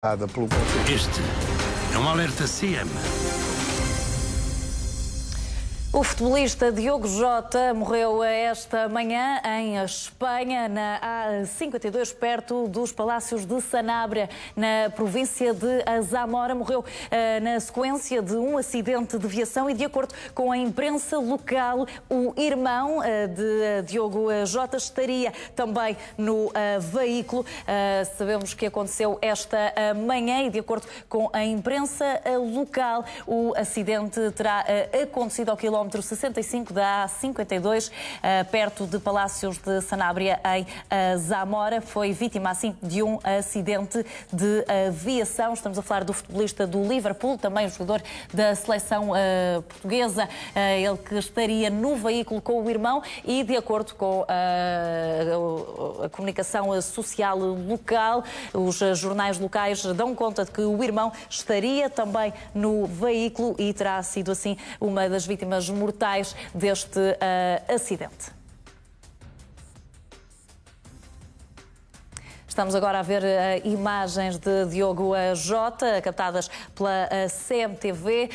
Pelo Conselho. Este é um alerta CM. O futebolista Diogo Jota morreu esta manhã em Espanha, na A52, perto dos Palácios de Sanabria, na província de Zamora. Morreu na sequência de um acidente de viação e, de acordo com a imprensa local, o irmão de Diogo Jota estaria também no veículo. Sabemos que aconteceu esta manhã e, de acordo com a imprensa local, o acidente terá acontecido ao quilómetro 65 da A52, perto de Palácios de Sanabria, em Zamora. Foi vítima, assim, de um acidente de viação. Estamos a falar do futebolista do Liverpool, também jogador da seleção portuguesa, ele que estaria no veículo com o irmão e, de acordo com a comunicação social local, os jornais locais dão conta de que o irmão estaria também no veículo e terá sido, assim, uma das vítimas mortais deste acidente. Estamos agora a ver imagens de Diogo Jota, captadas pela CMTV,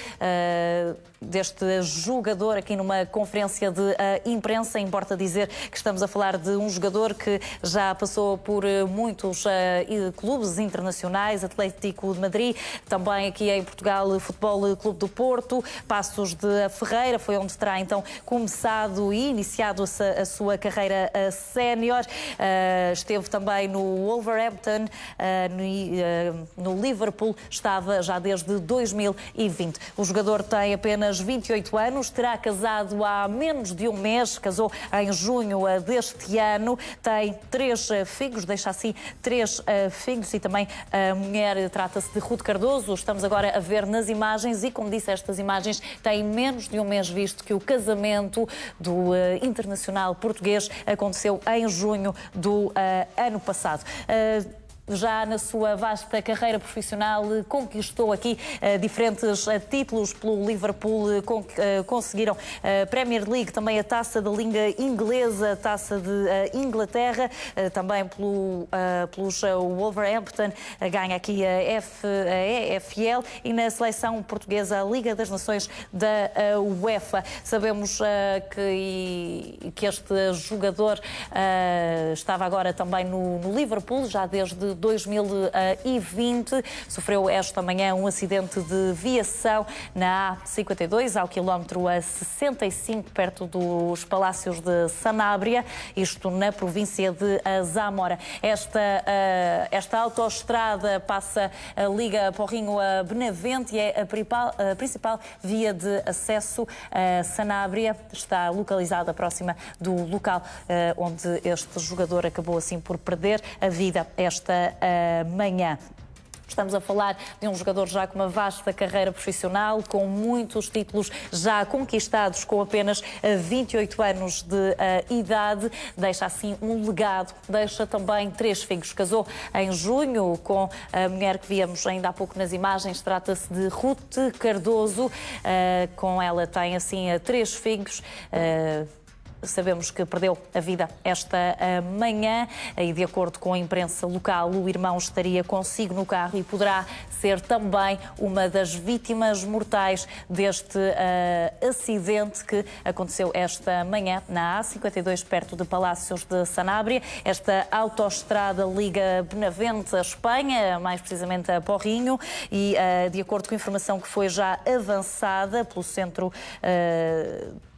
deste jogador aqui numa conferência de imprensa. Importa dizer que estamos a falar de um jogador que já passou por muitos clubes internacionais, Atlético de Madrid, também aqui em Portugal, Futebol Clube do Porto, Paços de Ferreira, foi onde terá então começado e iniciado a sua carreira sénior. Esteve também no Wolverhampton, no Liverpool, estava já desde 2020. O jogador tem apenas 28 anos, terá casado há menos de um mês, casou em junho deste ano, tem 3 filhos, deixa assim 3 filhos, e também a mulher trata-se de Ruth Cardoso. Estamos agora a ver nas imagens e, como disse, estas imagens têm menos de um mês, visto que o casamento do internacional português aconteceu em junho do ano passado. Já na sua vasta carreira profissional, conquistou aqui diferentes títulos pelo Liverpool, conseguiram a Premier League, também a Taça da Liga Inglesa, a Taça de Inglaterra, também pelos Wolverhampton, ganha aqui a EFL, e na seleção portuguesa a Liga das Nações da UEFA. Sabemos que este jogador estava agora também no Liverpool, já desde 2020, sofreu esta manhã um acidente de viação na A52, ao quilómetro 65, perto dos Palácios de Sanabria, isto na província de Zamora. Esta autoestrada passa a Liga Porrinho a Benavente e é a principal via de acesso a Sanabria. Está localizada próxima do local onde este jogador acabou assim por perder a vida esta manhã. Estamos a falar de um jogador já com uma vasta carreira profissional, com muitos títulos já conquistados, com apenas 28 anos de idade. Deixa assim um legado, deixa também 3 filhos. Casou em junho com a mulher que víamos ainda há pouco nas imagens, trata-se de Ruth Cardoso. Com ela tem assim 3 filhos. Sabemos que perdeu a vida esta manhã e, de acordo com a imprensa local, o irmão estaria consigo no carro e poderá ser também uma das vítimas mortais deste acidente que aconteceu esta manhã na A52, perto de Palácios de Sanabria. Esta autoestrada liga Benavente a Espanha, mais precisamente a Porrinho, e de acordo com a informação que foi já avançada pelo Centro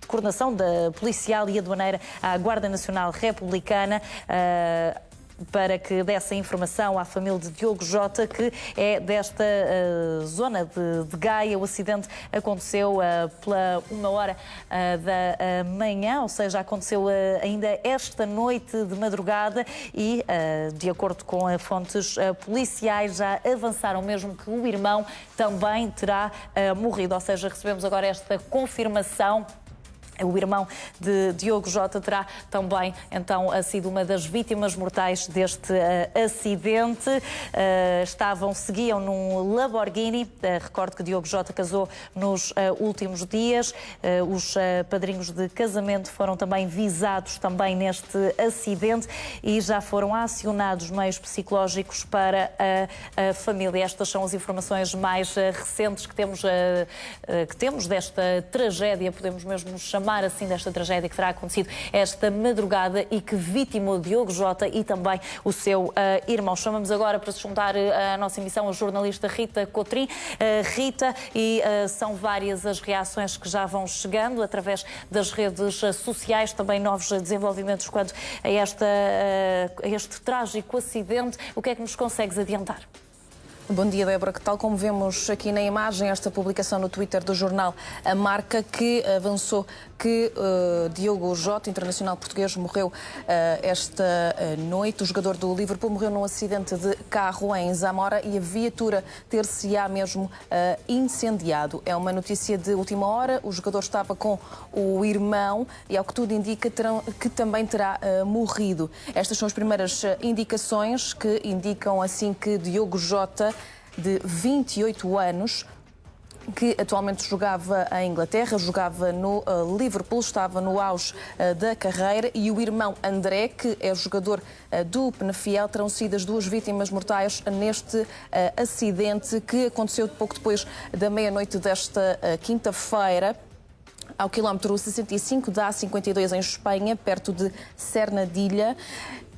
de Coordenação da Policial e Aduaneira à Guarda Nacional Republicana, para que desse informação à família de Diogo Jota, que é desta zona de Gaia. O acidente aconteceu pela 1h da manhã, ou seja, aconteceu ainda esta noite de madrugada e, de acordo com fontes policiais, já avançaram mesmo que o irmão também terá morrido. Ou seja, recebemos agora esta confirmação O irmão de Diogo Jota terá também, então, sido uma das vítimas mortais deste acidente. Seguiam num Lamborghini. Recordo que Diogo Jota casou nos últimos dias. Os padrinhos de casamento foram também visados também neste acidente e já foram acionados meios psicológicos para a família. Estas são as informações mais recentes que temos desta tragédia, podemos mesmo chamar assim desta tragédia que terá acontecido esta madrugada e que vitimou Diogo Jota e também o seu irmão. Chamamos agora para se juntar à nossa emissão a jornalista Rita Cotrim. Rita, e são várias as reações que já vão chegando através das redes sociais, também novos desenvolvimentos quanto a este trágico acidente. O que é que nos consegues adiantar? Bom dia, Débora. Que tal como vemos aqui na imagem, esta publicação no Twitter do jornal A Marca, que avançou que Diogo Jota, internacional português, morreu esta noite. O jogador do Liverpool morreu num acidente de carro em Zamora e a viatura ter-se-á mesmo incendiado. É uma notícia de última hora. O jogador estava com o irmão e, ao que tudo indica, que também terá morrido. Estas são as primeiras indicações que indicam assim que Diogo Jota, de 28 anos, que atualmente jogava em Inglaterra, jogava no Liverpool, estava no auge da carreira, e o irmão André, que é jogador do Penafiel, terão sido as duas vítimas mortais neste acidente que aconteceu pouco depois da meia-noite desta quinta-feira, ao quilómetro 65 da A52 em Espanha, perto de Cernadilha.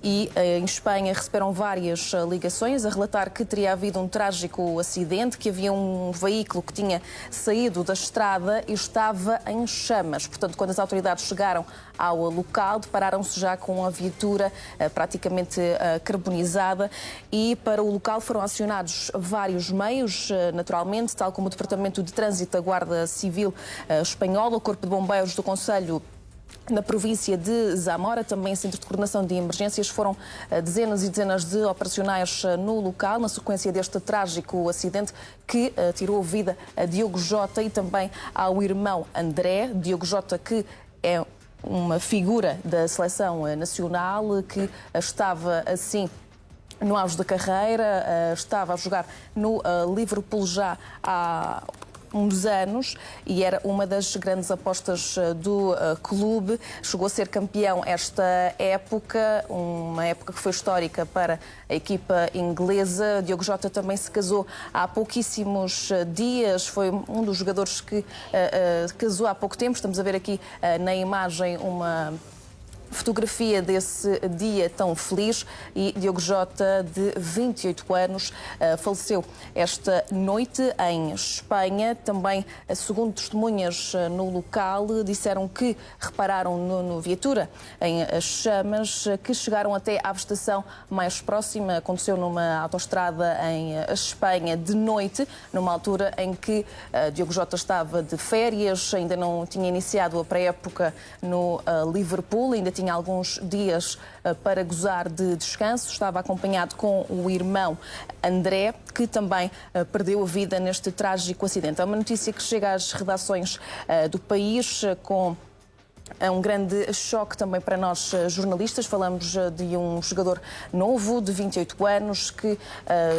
E em Espanha receberam várias ligações a relatar que teria havido um trágico acidente, que havia um veículo que tinha saído da estrada e estava em chamas. Portanto, quando as autoridades chegaram ao local, depararam-se já com a viatura praticamente carbonizada, e para o local foram acionados vários meios, naturalmente, tal como o Departamento de Trânsito da Guarda Civil Espanhola, o Corpo de Bombeiros do Conselho na província de Zamora, também Centro de Coordenação de Emergências. Foram dezenas e dezenas de operacionais no local, na sequência deste trágico acidente que tirou a vida a Diogo Jota e também ao irmão André. Diogo Jota, que é uma figura da seleção nacional, que estava assim no auge da carreira, estava a jogar no Liverpool já há uns anos e era uma das grandes apostas do clube. Chegou a ser campeão esta época, uma época que foi histórica para a equipa inglesa. Diogo Jota também se casou há pouquíssimos dias, foi um dos jogadores que casou há pouco tempo. Estamos a ver aqui na imagem uma fotografia desse dia tão feliz, e Diogo Jota, de 28 anos, faleceu esta noite em Espanha. Também, segundo testemunhas no local, disseram que repararam no viatura em chamas, que chegaram até à estação mais próxima. Aconteceu numa autoestrada em Espanha de noite, numa altura em que Diogo Jota estava de férias, ainda não tinha iniciado a pré-época no Liverpool, ainda tinha alguns dias para gozar de descanso. Estava acompanhado com o irmão André, que também perdeu a vida neste trágico acidente. É uma notícia que chega às redações do país com um grande choque também para nós jornalistas. Falamos de um jogador novo, de 28 anos, que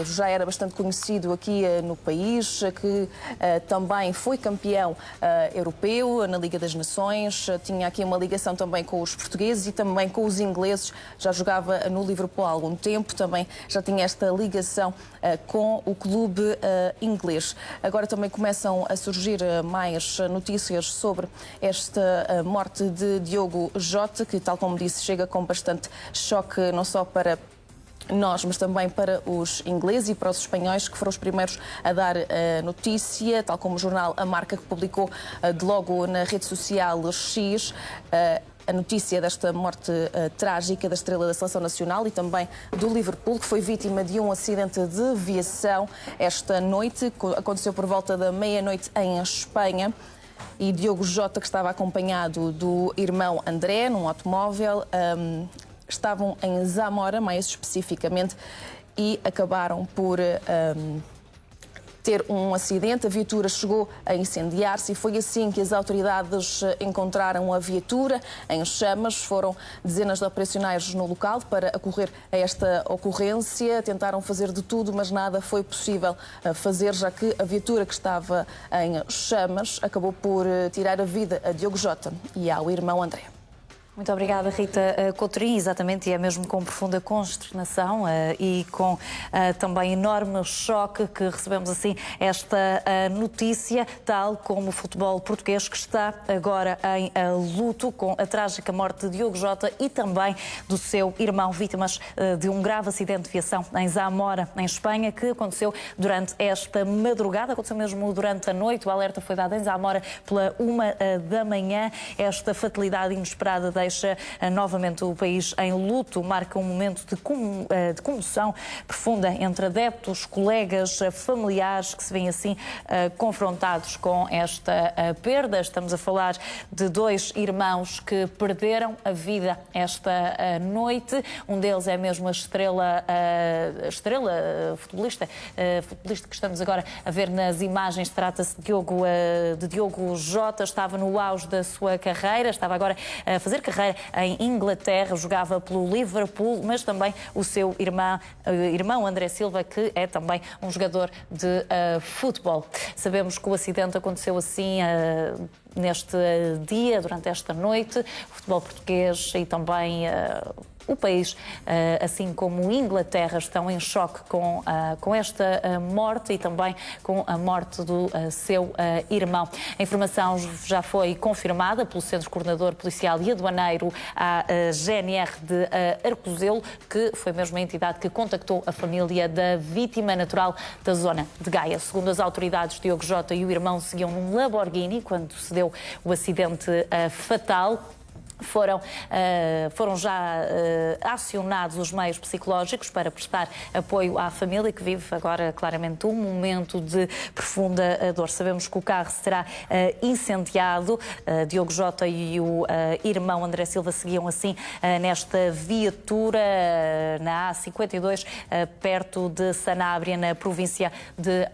já era bastante conhecido aqui no país, que também foi campeão europeu na Liga das Nações, tinha aqui uma ligação também com os portugueses e também com os ingleses, já jogava no Liverpool há algum tempo, também já tinha esta ligação com o clube inglês. Agora também começam a surgir mais notícias sobre esta morte de Diogo Jota, que, tal como disse, chega com bastante choque, não só para nós, mas também para os ingleses e para os espanhóis, que foram os primeiros a dar a notícia, tal como o jornal A Marca, que publicou de logo na rede social X a notícia desta morte trágica da estrela da Seleção Nacional e também do Liverpool, que foi vítima de um acidente de viação esta noite. Aconteceu por volta da meia-noite em Espanha. E Diogo Jota, que estava acompanhado do irmão André, num automóvel, estavam em Zamora, mais especificamente, e acabaram por ter um acidente. A viatura chegou a incendiar-se e foi assim que as autoridades encontraram a viatura em chamas. Foram dezenas de operacionais no local para acorrer a esta ocorrência. Tentaram fazer de tudo, mas nada foi possível fazer, já que a viatura que estava em chamas acabou por tirar a vida a Diogo Jota e ao irmão André. Muito obrigada, Rita Coutrinho. Exatamente, e é mesmo com profunda consternação e com também enorme choque que recebemos assim esta notícia, tal como o futebol português, que está agora em luto com a trágica morte de Diogo Jota e também do seu irmão, vítimas de um grave acidente de viação em Zamora, em Espanha, que aconteceu durante esta madrugada, aconteceu mesmo durante a noite. O alerta foi dado em Zamora pela 1 da manhã. Esta fatalidade inesperada deixa novamente o país em luto, marca um momento de comoção profunda entre adeptos, colegas, familiares que se veem assim confrontados com esta perda. Estamos a falar de 2 irmãos que perderam a vida esta noite. Um deles é mesmo a estrela futebolista que estamos agora a ver nas imagens. Trata-se de Diogo Jota. Estava no auge da sua carreira, estava agora a fazer carreira em Inglaterra, jogava pelo Liverpool, mas também o seu irmão André Silva, que é também um jogador de futebol. Sabemos que o acidente aconteceu assim neste dia, durante esta noite. O futebol português e também o país, assim como Inglaterra, estão em choque com esta morte e também com a morte do seu irmão. A informação já foi confirmada pelo Centro Coordenador Policial e Aduaneiro à GNR de Arcozelo, que foi mesmo a entidade que contactou a família da vítima natural da zona de Gaia. Segundo as autoridades, Diogo Jota e o irmão seguiam num Lamborghini quando se deu o acidente fatal. Foram já acionados os meios psicológicos para prestar apoio à família, que vive agora claramente um momento de profunda dor. Sabemos que o carro será incendiado. Diogo Jota e o irmão André Silva seguiam assim nesta viatura na A52, perto de Sanabria, na província de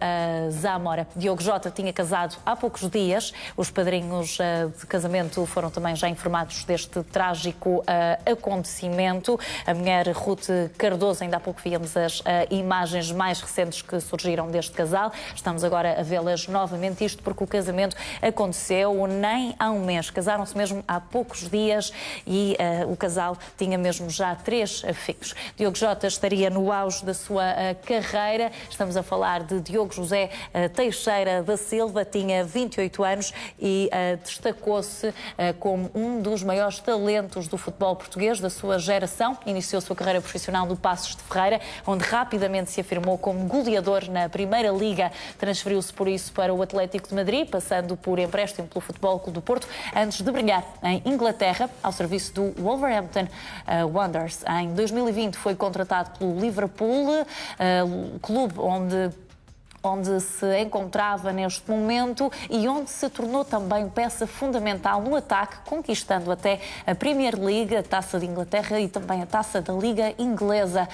Zamora. Diogo Jota tinha casado há poucos dias. Os padrinhos de casamento foram também já informados deste trágico acontecimento. A mulher Ruth Cardoso, ainda há pouco víamos as imagens mais recentes que surgiram deste casal. Estamos agora a vê-las novamente, isto porque o casamento aconteceu nem há um mês. Casaram-se mesmo há poucos dias e o casal tinha mesmo já 3 filhos. Diogo Jota estaria no auge da sua carreira. Estamos a falar de Diogo José Teixeira da Silva, tinha 28 anos e destacou-se como um dos maiores talentos do futebol português da sua geração. Iniciou sua carreira profissional no Paços de Ferreira, onde rapidamente se afirmou como goleador na Primeira Liga. Transferiu-se por isso para o Atlético de Madrid, passando por empréstimo pelo Futebol Clube do Porto, antes de brilhar em Inglaterra, ao serviço do Wolverhampton Wanderers. Em 2020 foi contratado pelo Liverpool, clube onde se encontrava neste momento e onde se tornou também peça fundamental no ataque, conquistando até a Premier League, a Taça de Inglaterra e também a Taça da Liga Inglesa.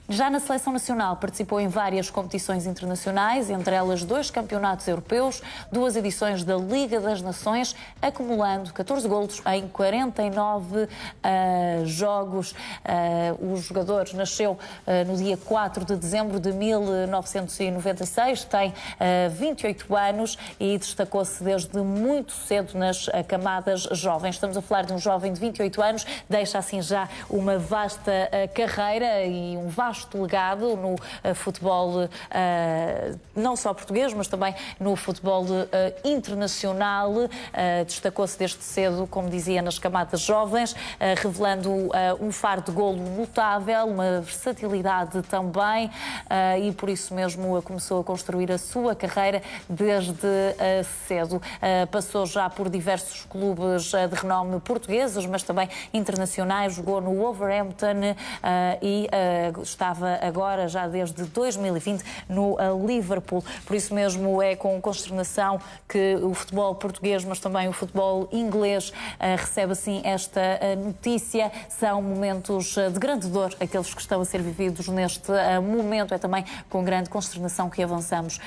Já na Seleção Nacional participou em várias competições internacionais, entre elas 2 campeonatos europeus, 2 edições da Liga das Nações, acumulando 14 golos em 49 jogos. O jogador nasceu no dia 4 de dezembro de 1996, tem 28 anos e destacou-se desde muito cedo nas camadas jovens. Estamos a falar de um jovem de 28 anos, deixa assim já uma vasta carreira e um vasto legado no futebol não só português, mas também no futebol internacional. Destacou-se desde cedo, como dizia, nas camadas jovens, revelando um faro de golo notável, uma versatilidade também, e por isso mesmo começou a construir a sua carreira desde cedo. Passou já por diversos clubes de renome portugueses, mas também internacionais. Jogou no Wolverhampton e está estava agora, já desde 2020, no Liverpool. Por isso mesmo é com consternação que o futebol português, mas também o futebol inglês, recebe assim esta notícia. São momentos de grande dor, aqueles que estão a ser vividos neste momento. É também com grande consternação que avançamos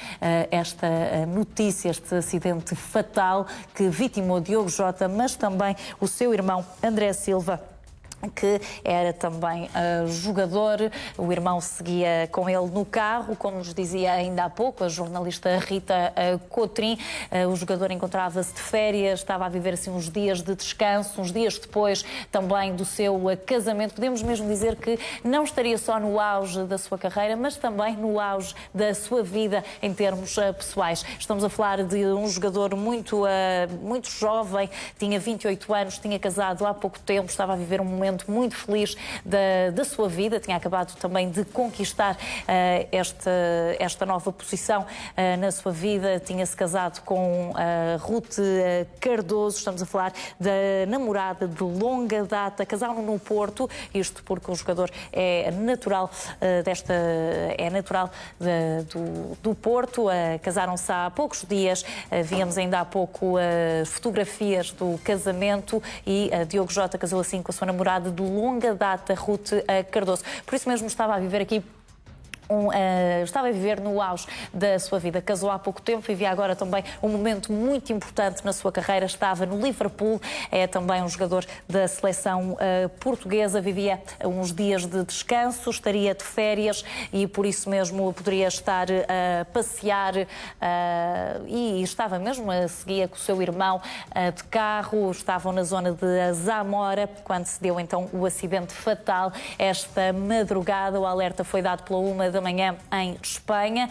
esta notícia, este acidente fatal que vitimou Diogo Jota, mas também o seu irmão André Silva, que era também jogador. O irmão seguia com ele no carro, como nos dizia ainda há pouco a jornalista Rita Cotrim. O jogador encontrava-se de férias, estava a viver assim uns dias de descanso, uns dias depois também do seu casamento. Podemos mesmo dizer que não estaria só no auge da sua carreira, mas também no auge da sua vida em termos pessoais. Estamos a falar de um jogador muito jovem, tinha 28 anos, tinha casado há pouco tempo, estava a viver um momento muito feliz da sua vida, tinha acabado também de conquistar esta nova posição na sua vida, tinha-se casado com Ruth Cardoso, estamos a falar da namorada de longa data, casaram no Porto, isto porque o jogador é natural do Porto, casaram-se há poucos dias, víamos ainda há pouco fotografias do casamento e Diogo Jota casou assim com a sua namorada de longa data, Ruth Cardoso. Por isso mesmo estava a viver aqui estava a viver no auge da sua vida. Casou há pouco tempo, vivia agora também um momento muito importante na sua carreira. Estava no Liverpool, é também um jogador da seleção portuguesa. Vivia uns dias de descanso, estaria de férias e por isso mesmo poderia estar a passear e estava mesmo seguia com o seu irmão de carro. Estavam na zona de Zamora quando se deu então o acidente fatal. Esta madrugada o alerta foi dado pela 1 da manhã em Espanha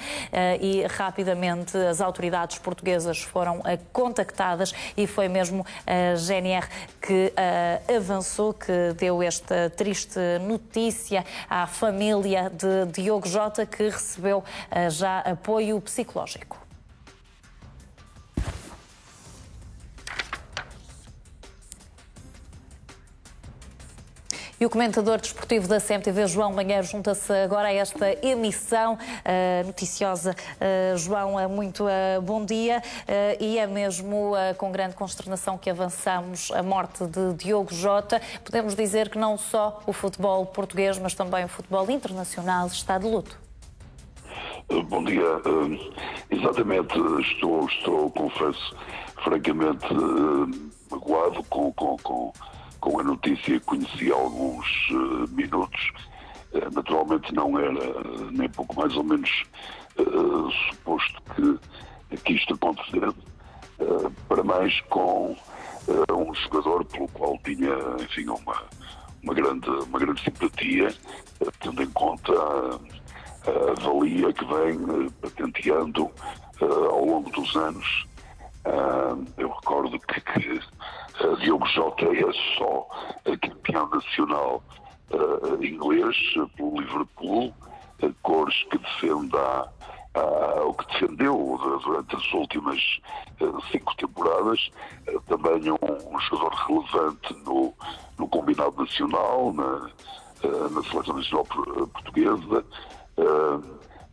e rapidamente as autoridades portuguesas foram contactadas e foi mesmo a GNR que avançou, que deu esta triste notícia à família de Diogo Jota, que recebeu já apoio psicológico. E o comentador desportivo da CMTV, João Malheiro, junta-se agora a esta emissão noticiosa. João, muito bom dia. E é mesmo com grande consternação que avançamos a morte de Diogo Jota. Podemos dizer que não só o futebol português, mas também o futebol internacional está de luto. Bom dia. Exatamente, estou confesso, francamente magoado com a notícia que conheci há alguns minutos. Naturalmente não era nem pouco mais ou menos suposto que isto acontecesse, para mais com um jogador pelo qual tinha, enfim, uma grande simpatia, tendo em conta a valia que vem patenteando ao longo dos anos. Eu recordo que Diogo Jota é só campeão nacional inglês pelo Liverpool, cores que o que defendeu durante as últimas 5 temporadas. Também um jogador relevante no combinado nacional, na seleção nacional portuguesa,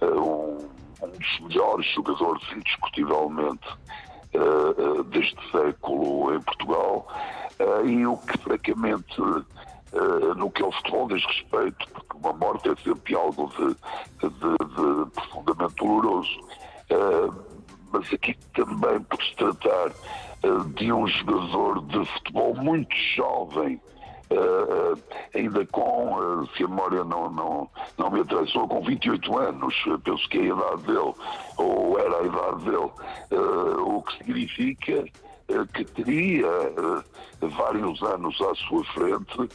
um dos melhores jogadores indiscutivelmente deste século em Portugal, e o que francamente no que ao futebol diz respeito, porque uma morte é sempre algo de profundamente doloroso, mas aqui também por se tratar de um jogador de futebol muito jovem, ainda com, se a memória não me atrasou, com 28 anos, penso que é a idade dele, ou era a idade dele, o que significa que teria vários anos à sua frente,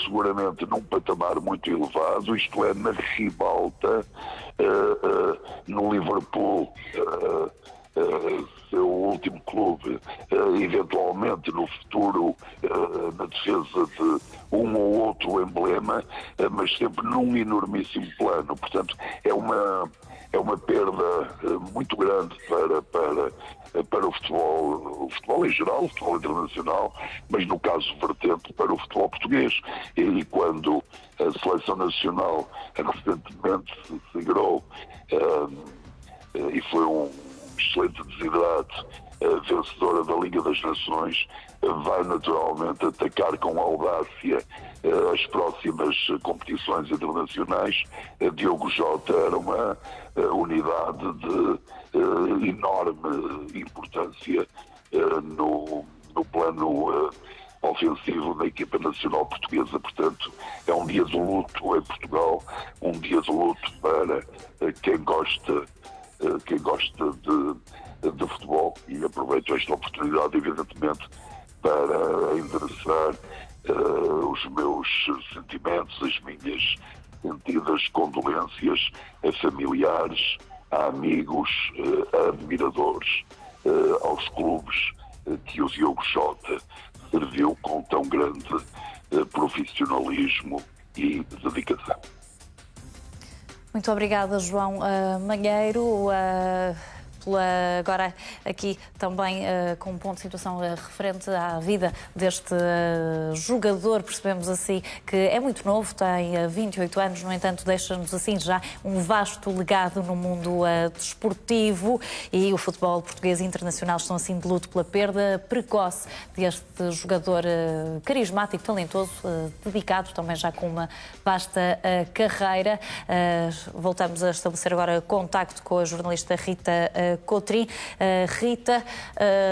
seguramente num patamar muito elevado, isto é, na ribalta, no Liverpool, seu último clube, eventualmente no futuro na defesa de um ou outro emblema, mas sempre num enormíssimo plano. Portanto, é uma perda muito grande para o futebol em geral, o futebol internacional, mas no caso vertente para o futebol português. português. E quando a Seleção Nacional recentemente se sagrou e foi um excelente desidrato, vencedora da Liga das Nações, vai naturalmente atacar com audácia as próximas competições internacionais. Diogo Jota era uma unidade de enorme importância no plano ofensivo da equipa nacional portuguesa. Portanto, é um dia de luto em Portugal, um dia de luto para quem gosta de futebol, e aproveito esta oportunidade, evidentemente, para endereçar os meus sentimentos, as minhas sentidas condolências a familiares, a amigos, a admiradores, aos clubes que o Diogo Jota serviu com tão grande profissionalismo e dedicação. Muito obrigada, João Malheiro. Agora aqui também com um ponto de situação referente à vida deste jogador, percebemos assim que é muito novo, tem 28 anos, no entanto deixa-nos assim já um vasto legado no mundo desportivo, e o futebol português e internacional estão assim de luto pela perda precoce deste jogador carismático, talentoso, dedicado, também já com uma vasta carreira. Voltamos a estabelecer agora contacto com a jornalista Rita Cotrim. Rita,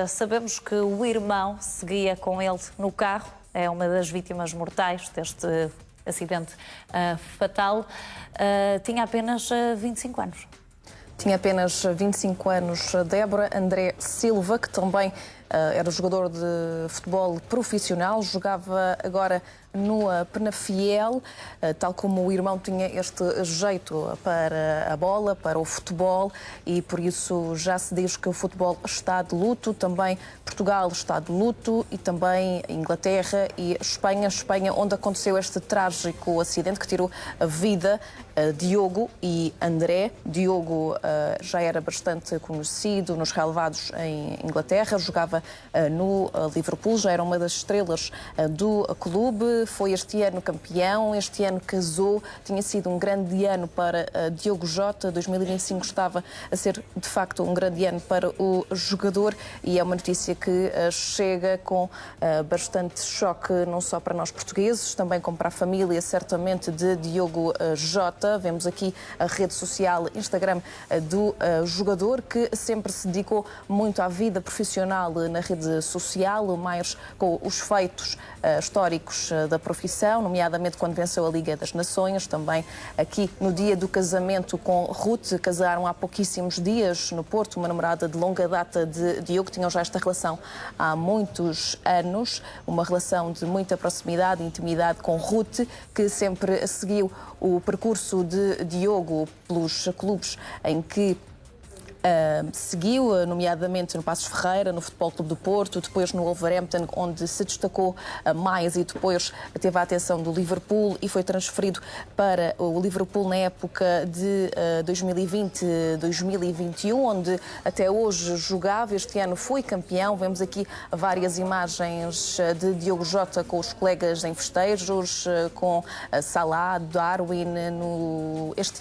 sabemos que o irmão seguia com ele no carro, é uma das vítimas mortais deste acidente fatal. Tinha apenas 25 anos. Tinha apenas 25 anos. Débora André Silva, que também era jogador de futebol profissional, jogava agora no Penafiel, tal como o irmão tinha este jeito para a bola, para o futebol, e por isso já se diz que o futebol está de luto, também Portugal está de luto, e também Inglaterra e Espanha. Espanha, onde aconteceu este trágico acidente que tirou a vida Diogo e André. Diogo já era bastante conhecido nos relevados em Inglaterra, jogava no Liverpool, já era uma das estrelas do clube, foi este ano campeão, este ano casou, tinha sido um grande ano para Diogo Jota. 2025 estava a ser de facto um grande ano para o jogador, e é uma notícia que chega com bastante choque, não só para nós portugueses, também como para a família, certamente, de Diogo Jota. Vemos aqui a rede social Instagram do jogador, que sempre se dedicou muito à vida profissional na rede social, mais com os feitos históricos da profissão, nomeadamente quando venceu a Liga das Nações, também aqui no dia do casamento com Ruth. Casaram há pouquíssimos dias no Porto, uma namorada de longa data de Diogo, tinham já esta relação há muitos anos, uma relação de muita proximidade e intimidade com Ruth, que sempre seguiu o percurso de Diogo pelos clubes em que seguiu, nomeadamente no Passos Ferreira, no Futebol Clube do Porto, depois no Wolverhampton, onde se destacou mais, e depois teve a atenção do Liverpool e foi transferido para o Liverpool na época de 2020-2021, onde até hoje jogava. Este ano foi campeão. Vemos aqui várias imagens de Diogo Jota com os colegas em festejos, com Salah, Darwin,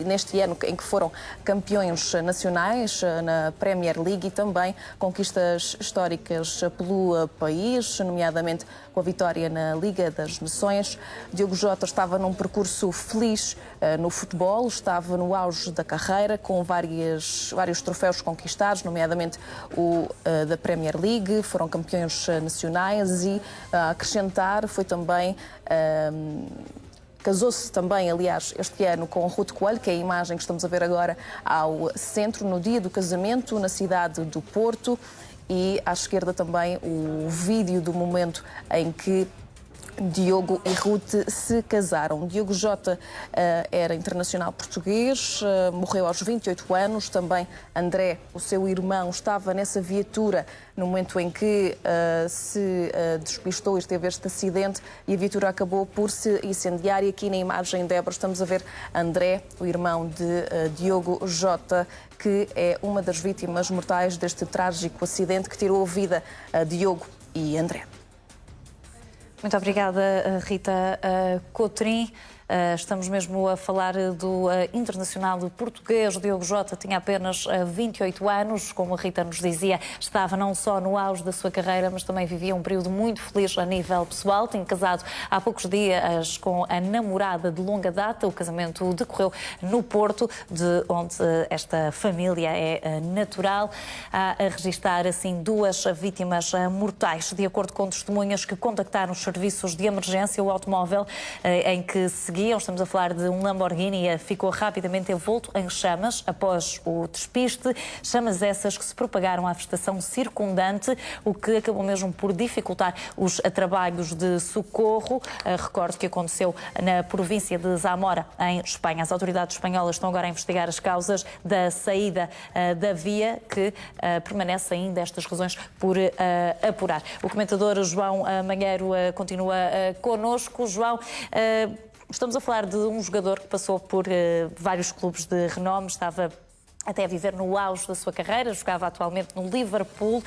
neste ano em que foram campeões nacionais na Premier League, e também conquistas históricas pelo país, nomeadamente com a vitória na Liga das Nações. Diogo Jota estava num percurso feliz no futebol, estava no auge da carreira, com vários troféus conquistados, nomeadamente o da Premier League, foram campeões nacionais, e a acrescentar foi também... Casou-se também, aliás, este ano com Ruth Coelho, que é a imagem que estamos a ver agora ao centro, no dia do casamento, na cidade do Porto. E à esquerda também o vídeo do momento em que Diogo e Ruth se casaram. Diogo Jota era internacional português, morreu aos 28 anos. Também André, o seu irmão, estava nessa viatura no momento em que se despistou e teve este acidente, e a viatura acabou por se incendiar. E aqui na imagem, Débora, estamos a ver André, o irmão de Diogo Jota, que é uma das vítimas mortais deste trágico acidente que tirou a vida a Diogo e André. Muito obrigada, Rita Cotrim. Estamos mesmo a falar do internacional português. Diogo Jota tinha apenas 28 anos, como a Rita nos dizia, estava não só no auge da sua carreira, mas também vivia um período muito feliz a nível pessoal. Tinha casado há poucos dias com a namorada de longa data. O casamento decorreu no Porto, de onde esta família é natural. Há a registrar assim 2 vítimas mortais. De acordo com testemunhas que contactaram os serviços de emergência, o automóvel em que seguiam, estamos a falar de um Lamborghini, ficou rapidamente envolto em chamas após o despiste. Chamas essas que se propagaram à vegetação circundante, o que acabou mesmo por dificultar os trabalhos de socorro. Recordo que aconteceu na província de Zamora, em Espanha. As autoridades espanholas estão agora a investigar as causas da saída da via, que permanece ainda estas razões por apurar. O comentador João Malheiro continua connosco. João, estamos a falar de um jogador que passou por vários clubes de renome, estava até a viver no auge da sua carreira, jogava atualmente no Liverpool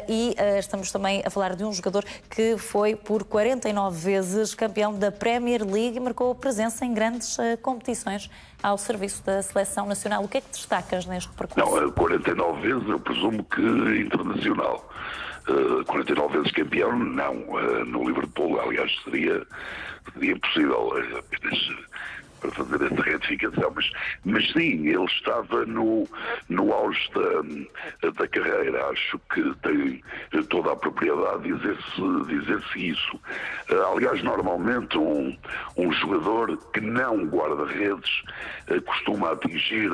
e estamos também a falar de um jogador que foi por 49 vezes campeão da Premier League e marcou presença em grandes competições ao serviço da Seleção Nacional. O que é que destacas neste percurso? Não, 49 vezes eu presumo que internacional. 49 vezes campeão, não. No Liverpool, aliás, seria impossível apenas para fazer essa retificação, mas sim, ele estava no auge da carreira. Acho que tem toda a propriedade de dizer-se isso. Aliás, normalmente um jogador que não guarda-redes costuma atingir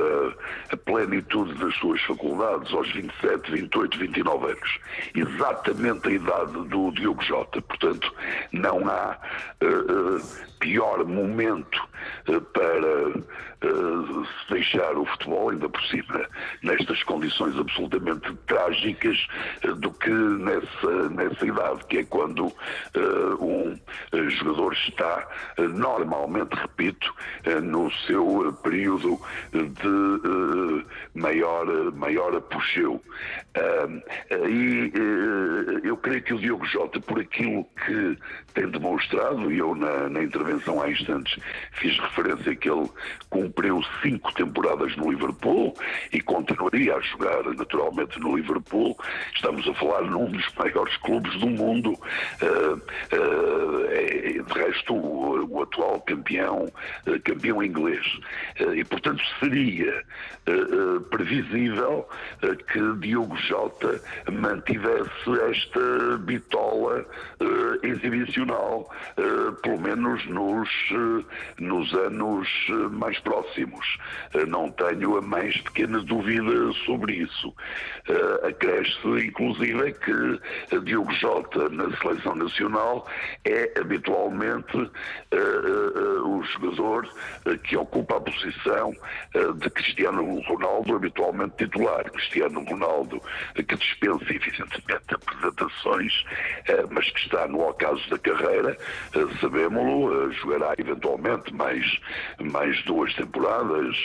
a plenitude das suas faculdades aos 27, 28, 29 anos. Exatamente a idade do Diogo Jota. Portanto, não há pior momento para se deixar o futebol, ainda por cima, nestas condições absolutamente trágicas, do que nessa idade, que é quando um jogador está, normalmente, repito, no seu período de maior apogeu. E eu creio que o Diogo Jota, por aquilo que tem demonstrado, e eu na intervenção há instantes fiz referência que ele cumpriu 5 temporadas no Liverpool e continuaria a jogar naturalmente no Liverpool. Estamos a falar num dos maiores clubes do mundo, de resto o atual campeão inglês, e portanto seria previsível que Diogo Jota mantivesse esta bitola exibicional, pelo menos nos anos mais próximos. Não tenho a mais pequena dúvida sobre isso. Acresce, inclusive, que Diogo Jota, na Seleção Nacional, é habitualmente o jogador que ocupa a posição de Cristiano Ronaldo, habitualmente titular. Cristiano Ronaldo, que dispensa, evidentemente, apresentações, mas que está no ocaso da carreira, sabemos-lo, jogará eventualmente mais 2 temporadas,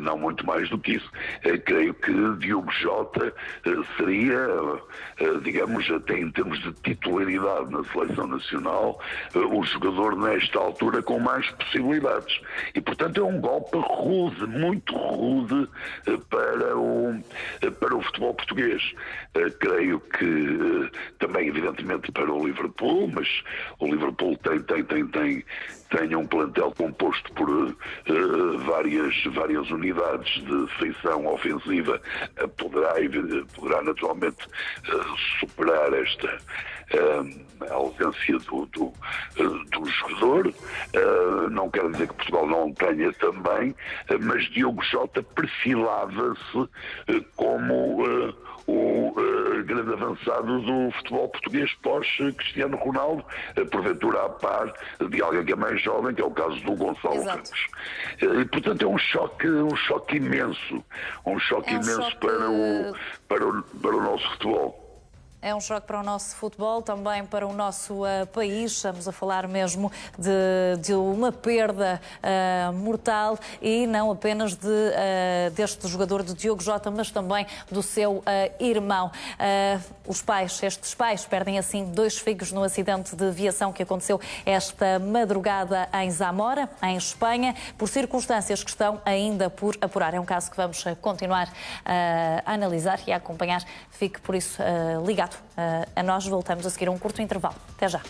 não muito mais do que isso. Creio que Diogo Jota seria, digamos, até em termos de titularidade na Seleção Nacional, o jogador nesta altura com mais possibilidades. E, portanto, é um golpe rude, muito rude para o futebol português. Creio que também, evidentemente, para o Liverpool, mas o Liverpool tem um plantel composto por várias unidades de feição ofensiva, poderá naturalmente superar esta ausência do jogador. Não quero dizer que Portugal não tenha também, mas Diogo Jota perfilava-se como o grande avançado do futebol português pós-Cristiano Ronaldo, porventura a par de alguém que é mais jovem, que é o caso do Gonçalo Ramos. E, portanto, é um choque imenso, para o nosso futebol. É um choque para o nosso futebol, também para o nosso país. Estamos a falar mesmo de uma perda mortal e não apenas deste jogador, de Diogo Jota, mas também do seu irmão. Estes pais perdem assim 2 filhos no acidente de viação que aconteceu esta madrugada em Zamora, em Espanha, por circunstâncias que estão ainda por apurar. É um caso que vamos continuar a analisar e a acompanhar. Fique por isso ligado a nós. Voltamos a seguir um curto intervalo. Até já.